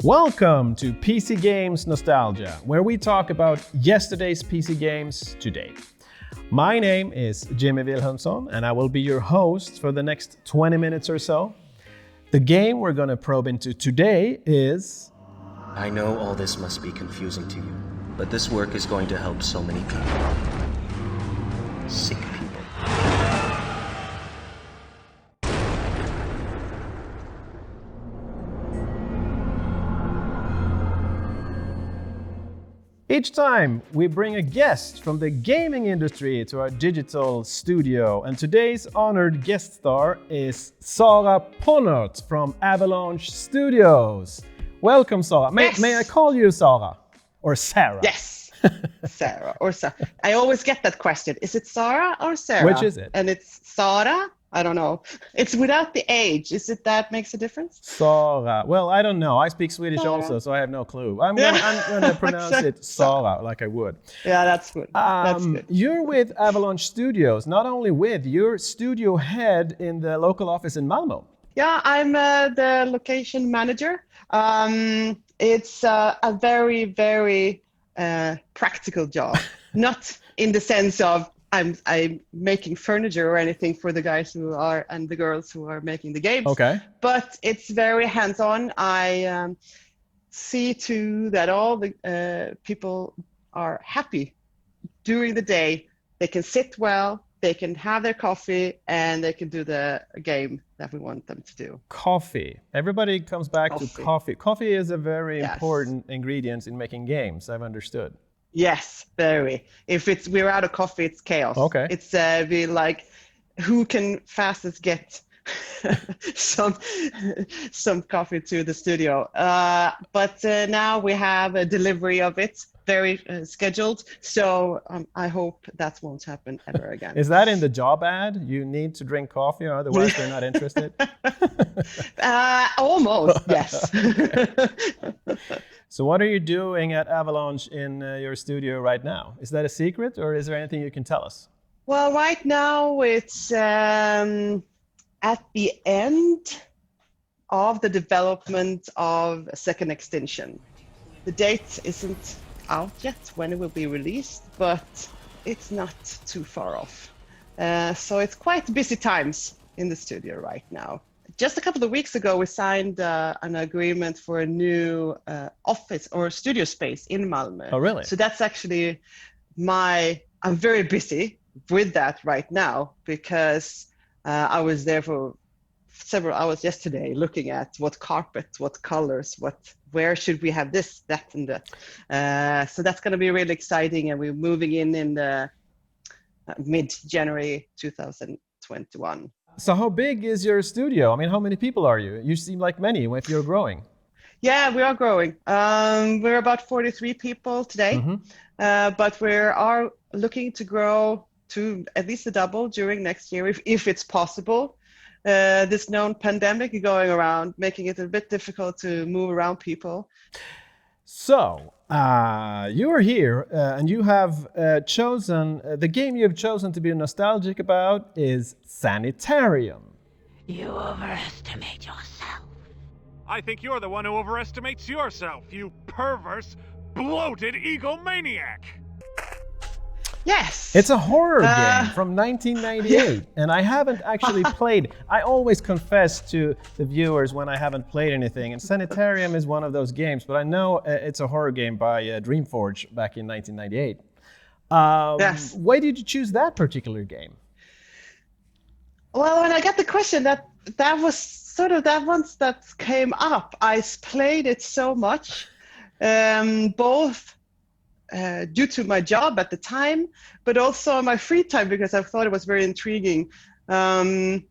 Welcome to PC Games Nostalgia, where we talk about yesterday's PC games today. My name is Jimmy Wilhelmsson, and I will be your host for the next 20 minutes or so. The game we're going to probe into today is... I know all this must be confusing to you, but this work is going to help so many people. Sick people. Each time we bring a guest from the gaming industry to our digital studio, and today's honored guest star is Sara Ponnert from Avalanche Studios. Welcome, Sara. May I call you Sara or Sarah? Yes, Sarah or Sarah. I always get that question. Is it Sara or Sarah? Which is it? And it's Sara. I don't know. It's without the age. Is it that makes a difference? Sara. Well, I don't know. I speak Swedish Sara. also, so I have no clue. I'm gonna pronounce it Sara like I would. Yeah, that's good. That's good. You're with Avalanche Studios. Not only with, you're studio head in the local office in Malmö. Yeah, I'm the location manager. It's a very, very practical job. Not in the sense of I'm making furniture or anything for the guys who are and the girls who are making the games. Okay. But it's very hands-on. I see to that all the people are happy during the day. They can sit well, they can have their coffee, and they can do the game that we want them to do. Coffee. Everybody comes back to coffee. Coffee is a very important ingredient in making games, I've understood. Yes, very. If we're out of coffee, it's chaos. Okay. It's be like, who can fastest get some coffee to the studio? But now we have a delivery of it, very scheduled. So I hope that won't happen ever again. Is that in the job ad? You need to drink coffee, or otherwise they're not interested? Almost, yes. So what are you doing at Avalanche in your studio right now? Is that a secret, or is there anything you can tell us? Well, right now it's at the end of the development of a second extension. The date isn't out yet when it will be released, but it's not too far off. So it's quite busy times in the studio right now. Just a couple of weeks ago, we signed an agreement for a new office or studio space in Malmö. Oh, really? So that's actually I'm very busy with that right now because I was there for several hours yesterday looking at what carpet, what colors, where should we have this, that, and that. So that's going to be really exciting, and we're moving in the mid-January 2021. So how big is your studio? I mean, how many people are you? You seem like many if you're growing. Yeah, we are growing. We're about 43 people today, but we are looking to grow to at least a double during next year, if it's possible. This known pandemic going around, making it a bit difficult to move around people. So, you are here and you have chosen, the game you have chosen to be nostalgic about is Sanitarium. You overestimate yourself. I think you're the one who overestimates yourself, you perverse, bloated egomaniac! Yes! It's a horror game from 1998, and I haven't actually played. I always confess to the viewers when I haven't played anything, and Sanitarium is one of those games, but I know it's a horror game by DreamForge back in 1998. Yes. Why did you choose that particular game? Well, when I got the question, that was sort of that once that came up. I played it so much, both due to my job at the time, but also my free time because I thought it was very intriguing. It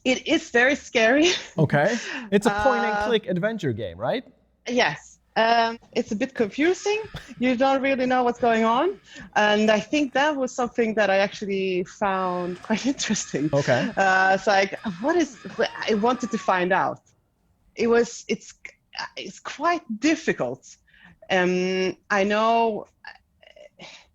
is very scary. Okay. It's a point-and-click adventure game, right? Yes. It's a bit confusing. You don't really know what's going on. And I think that was something that I actually found quite interesting. Okay. It's like, I wanted to find out. It's quite difficult. I know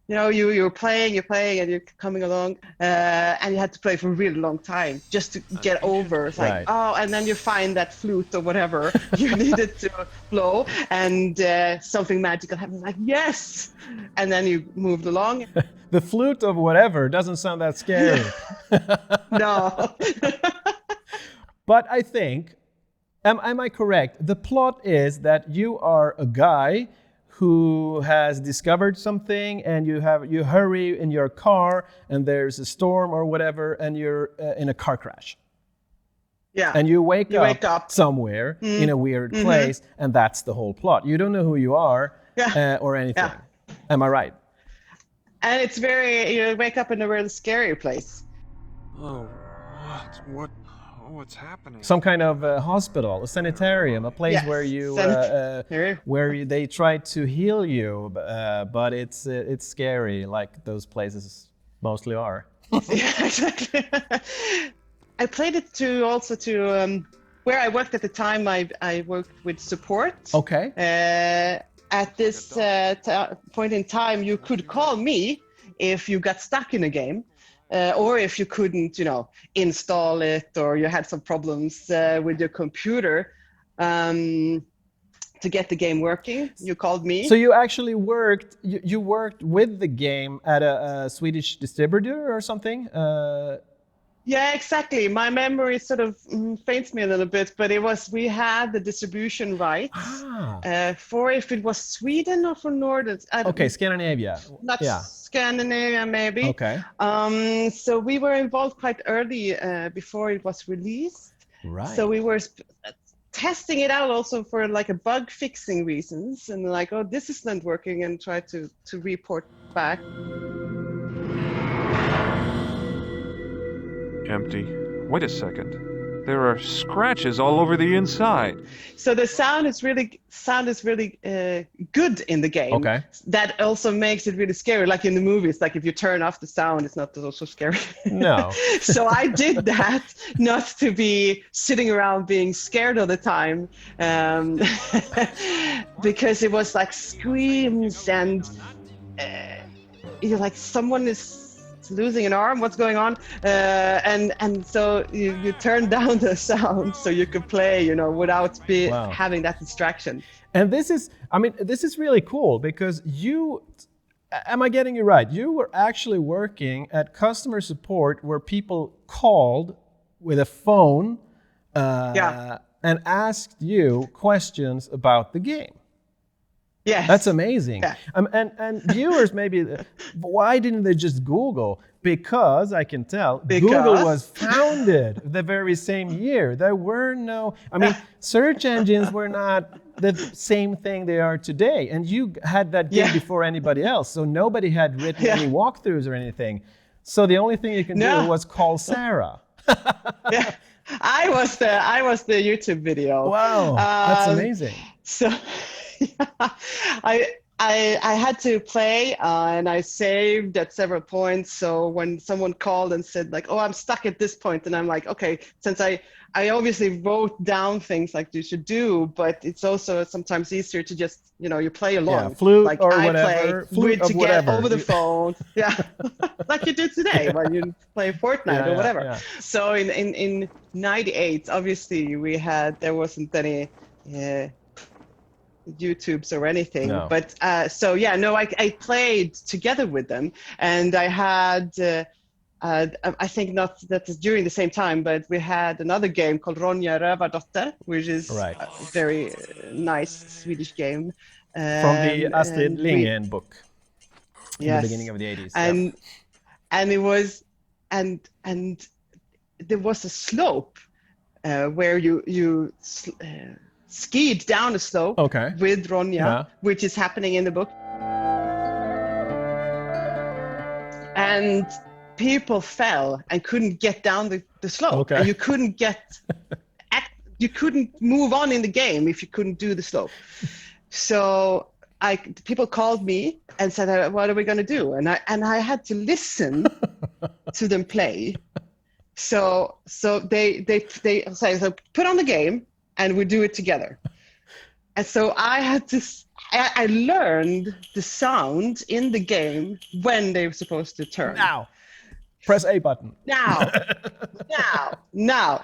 you're playing, and you're coming along, and you had to play for a really long time just to get over. It's like, Right. oh, and then you find that flute or whatever you needed to blow, and something magical happens. Like, yes, and then you moved along. The flute of whatever doesn't sound that scary. No. But I think, am I correct? The plot is that you are a guy who has discovered something, and you hurry in your car, and there's a storm or whatever, and you're in a car crash. Yeah. And you wake up Mm. somewhere in a weird place, and that's the whole plot. You don't know who you are or anything. Yeah. Am I right? And it's you wake up in a really scary place. Oh, what's happening? Some kind of hospital, a sanitarium, a place where you they try to heal you, but it's scary, like those places mostly are. Yeah, exactly. I played it to where I worked at the time. I worked with support. Okay. At this point in time, you could call me if you got stuck in a game. Or if you couldn't, install it, or you had some problems with your computer to get the game working, you called me. So you actually worked. You worked with the game at a Swedish distributor or something. Yeah, exactly. My memory sort of faints me a little bit, but we had the distribution rights for if it was Sweden or for Nordic. Okay, Scandinavia. Not Scandinavia, maybe. Okay. So we were involved quite early before it was released. Right. So we were testing it out also for like a bug fixing reasons, and like, oh, this isn't working, and try to report back. Empty. Wait a second. There are scratches all over the inside. So the sound is really good in the game. Okay. That also makes it really scary. Like in the movies, like if you turn off the sound, it's not so scary. No. So I did that not to be sitting around being scared all the time, because it was like screams and you're like, someone is losing an arm, what's going on? And so you turn down the sound so you could play, without having that distraction. And this is really cool, because am I getting you right? You were actually working at customer support where people called with a phone and asked you questions about the game. Yes. That's amazing. Yeah. And viewers maybe, why didn't they just Google? Because I can tell, Google was founded the very same year. There were search engines were not the same thing they are today. And you had that game before anybody else. So nobody had written any walkthroughs or anything. So the only thing you can do was call Sara. Yeah. I was the YouTube video. Wow, that's amazing. So I had to play and I saved at several points. So when someone called and said like, oh, I'm stuck at this point, and I'm like, okay, since I obviously wrote down things like you should do, but it's also sometimes easier to just, you play along. Yeah, flute like or I whatever. play to whatever. get over the phone. Yeah, like you did today when you play Fortnite or whatever. Yeah. So in 98, obviously there wasn't any YouTubes or anything, but I played together with them, and I had I think not that during the same time, but we had another game called Ronja Rövardotter, which is a very nice Swedish game from the Astrid Lindgren book in the beginning of the 80s. And it was and there was a slope where you skied down a slope with Ronja, which is happening in the book. And people fell and couldn't get down the slope. And you couldn't you couldn't move on in the game if you couldn't do the slope. So people called me and said, what are we going to do? And I had to listen to them play. So they say, so put on the game and we do it together. And so I had to, I learned the sound in the game when they were supposed to turn. Now, press A button. Now,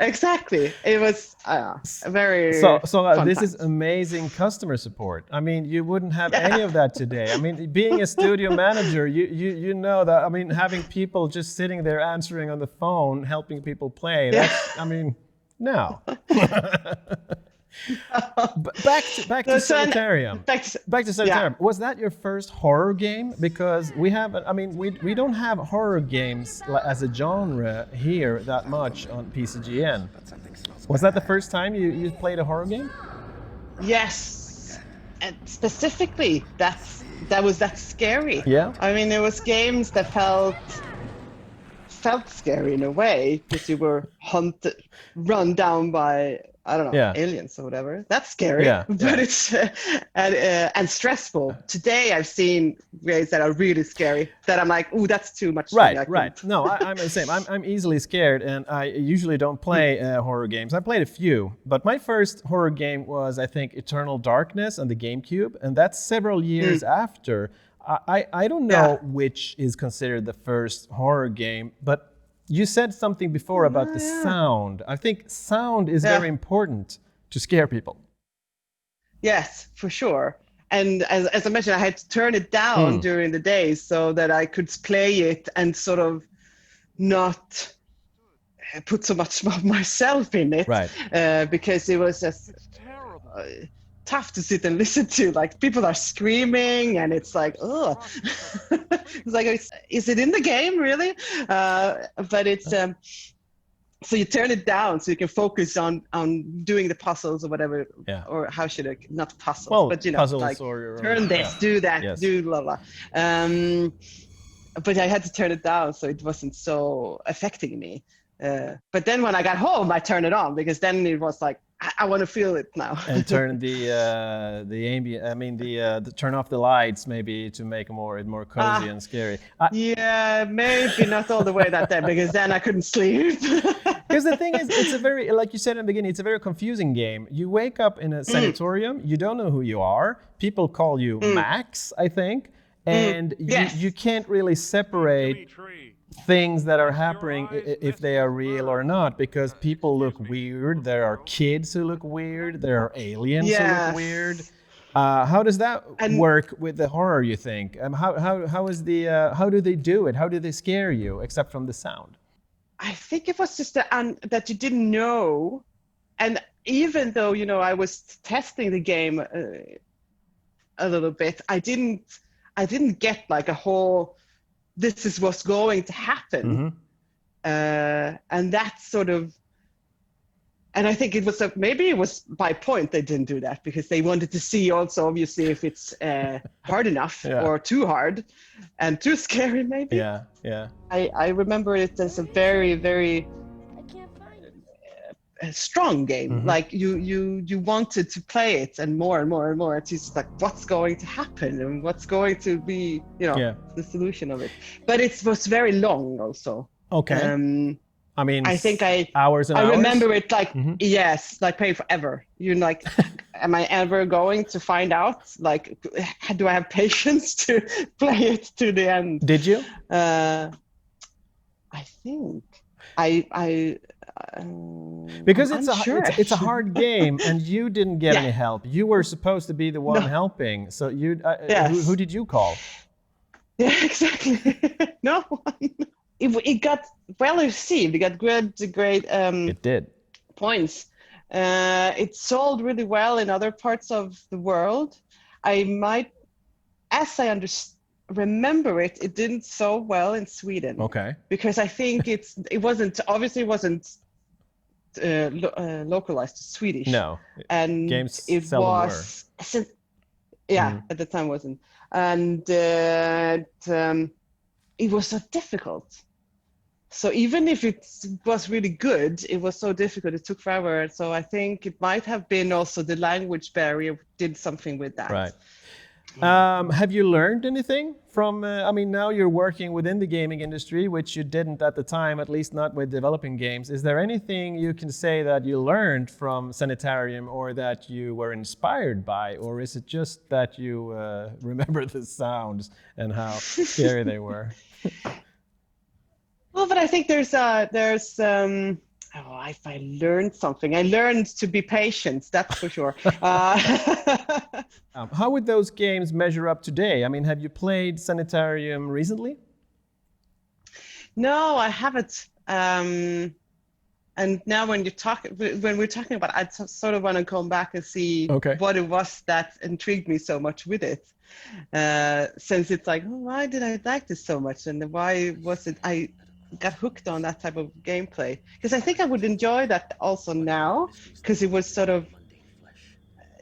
exactly. It was very So fun this is times. amazing customer support. I mean, you wouldn't have any of that today. I mean, being a studio manager, you know that. I mean, having people just sitting there answering on the phone, helping people play. That's, I mean, no. Back to Sanitarium. Back to Sanitarium. Was that your first horror game? Because we haven't. I mean, we don't have horror games as a genre here that much on PCGN. Was that the first time you played a horror game? Yes, and specifically that was that scary. Yeah. I mean, there was games that felt scary in a way because you were hunted, run down by, I don't know, aliens or whatever. That's scary, but it's and stressful. Today I've seen ways that are really scary that I'm like, ooh, that's too much. Right. No, I'm the same. I'm easily scared, and I usually don't play horror games. I played a few, but my first horror game was, I think, Eternal Darkness on the GameCube, and that's several years after. I don't know which is considered the first horror game, but you said something before about the sound. I think sound is very important to scare people. Yes, for sure. And as I mentioned, I had to turn it down during the day so that I could play it and sort of not put so much of myself in it. Right. Because it was just tough to sit and listen to. Like, people are screaming and it's like, oh. It's like, is it in the game, really? But it's... so you turn it down so you can focus on doing the puzzles or whatever, or how should I, not puzzles, but puzzles, like or turn this, do that, do blah, blah. But I had to turn it down so it wasn't so affecting me. But then when I got home, I turned it on because then it was like, I want to feel it now. And turn the ambient. I mean, the turn off the lights maybe to make it more cozy and scary. Yeah, maybe not all the way that day because then I couldn't sleep. Because the thing is, it's a very, like you said in the beginning, it's a very confusing game. You wake up in a sanatorium, you don't know who you are. People call you Max, I think, and you can't really separate things that are happening if they are real or not, because people look weird. There are kids who look weird. There are aliens who look weird. How does that work with the horror, you think? How do they do it? How do they scare you, except from the sound? I think it was just that you didn't know. And even though, I was testing the game a little bit, I didn't get like a whole, this is what's going to happen. And that's sort of, and I think it was maybe it was by point they didn't do that because they wanted to see also obviously if it's hard enough or too hard and too scary maybe. I remember it as a very, very strong game. Like you wanted to play it and more and more and more. It's just like, what's going to happen and what's going to be, the solution of it. But it was very long also. Okay. I mean, I think hours and hours? I remember it like, yes, like playing forever. You're like, am I ever going to find out? Like, do I have patience to play it to the end? Did you? I think because it's a hard game and you didn't get any help. You were supposed to be the one helping. So who did you call? Yeah, exactly. No one. It got well received. It got great it did. Points. It sold really well in other parts of the world. As I remember it didn't so well in Sweden. Okay. Because I think it wasn't localized to Swedish. No. And games it seldom was were. At the time wasn't. And it was so difficult. So even if it was really good, it was so difficult. It took forever. So I think it might have been also the language barrier did something with that. Right. Have you learned anything from, now you're working within the gaming industry, which you didn't at the time, at least not with developing games. Is there anything you can say that you learned from Sanitarium or that you were inspired by? Or is it just that you remember the sounds and how scary they were? Well, but I think if I learned something, I learned to be patient, that's for sure. How would those games measure up today? I mean, have you played Sanitarium recently? No, I haven't. And now when we're talking about it, I sort of want to come back and see what it was that intrigued me so much with it. Since it's like, why did I like this so much? And why was it I got hooked on that type of gameplay? Because I think I would enjoy that also now, because it was sort of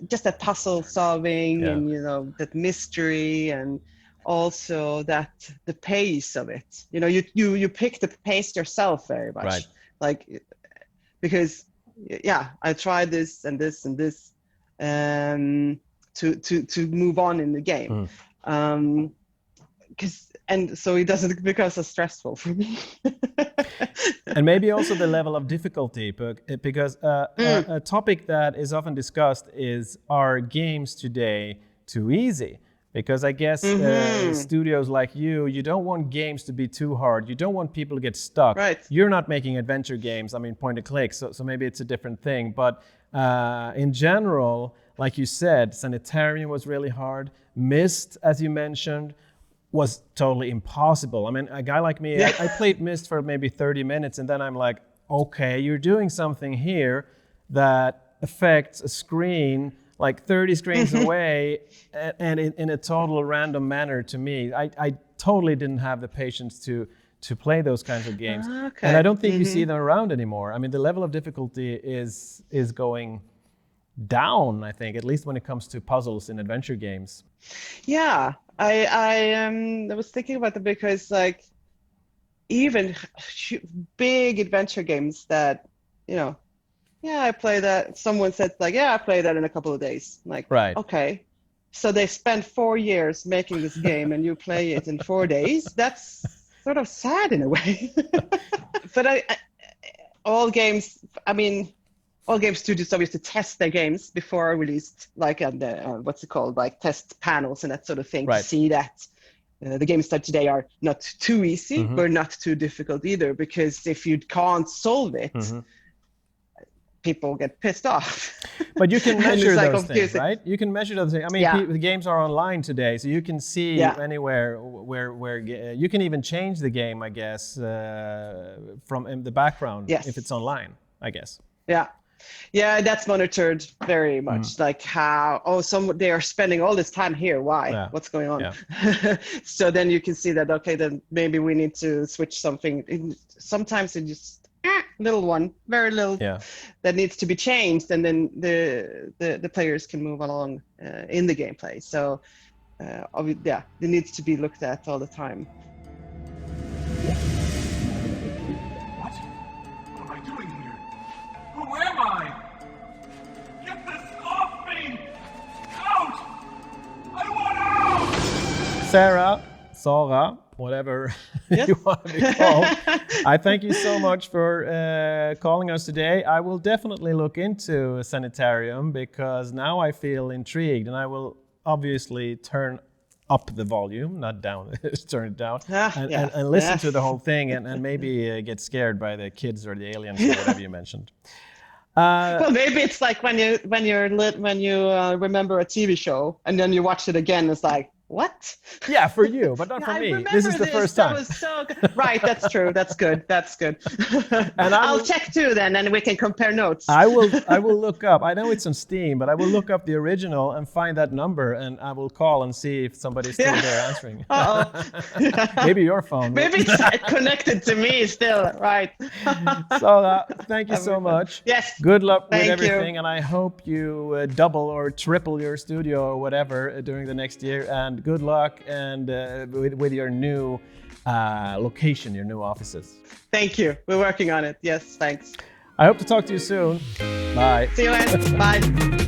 just that puzzle solving and that mystery, and also that the pace of it. You pick the pace yourself very much, right? Like, because I tried this and this and this to move on in the game, so it doesn't become so stressful for me. And maybe also the level of difficulty, because a topic that is often discussed is, are games today too easy? Because I guess studios like you don't want games to be too hard. You don't want people to get stuck. Right. You're not making adventure games, point and click, so maybe it's a different thing. But in general, like you said, Sanitarium was really hard. Myst, as you mentioned, was totally impossible. A guy like me, I played Myst for maybe 30 minutes, and then I'm like, okay, you're doing something here that affects a screen like 30 screens away, and in a total random manner to me. I totally didn't have the patience to play those kinds of games. Okay. And I don't think you see them around anymore. The level of difficulty is going down, I think, at least when it comes to puzzles in adventure games. Yeah, I was thinking about that, because like even big adventure games that I play that. Someone said like, I play that in a couple of days. Like, right. Okay, so they spent 4 years making this game, and you play it in 4 days. That's sort of sad in a way. But all game studios obviously test their games before released, like what's it called, like test panels and that sort of thing, right. To see that the games that today are not too easy, but not too difficult either. Because if you can't solve it, people get pissed off. But you can measure those things, right? You can measure those things. The games are online today, so you can see anywhere where you can even change the game, I guess, from in the background if it's online, I guess. Yeah, that's monitored very much. Like how they are spending all this time here. Why? Yeah. What's going on? Yeah. So then you can see that. Okay, then maybe we need to switch something. Sometimes it just little one, very little, that needs to be changed, and then the players can move along in the gameplay. So it needs to be looked at all the time. What am I doing here? Who am I? Get this off me! Out! I want out! Sara, whatever you want to be called. I thank you so much for calling us today. I will definitely look into Sanitarium, because now I feel intrigued, and I will obviously turn up the volume, not down, turn it down, and listen to the whole thing, and maybe get scared by the kids or the aliens or whatever you mentioned. Well, maybe it's like when you remember a TV show and then you watch it again. It's like, what? Yeah, for you, but not for me. This is the first time. That was so good. Right, that's true. That's good. And I'll check too then, and we can compare notes. I will look up. I know it's on Steam, but I will look up the original and find that number, and I will call and see if somebody's still there answering. Maybe your phone. Maybe it's connected to me still. Right. So thank you so much. Yes. Good luck with everything, and I hope you double or triple your studio or whatever during the next year. And good luck and with your new location, your new offices. Thank you. We're working on it. Yes, thanks. I hope to talk to you soon. Bye. See you, man. Bye.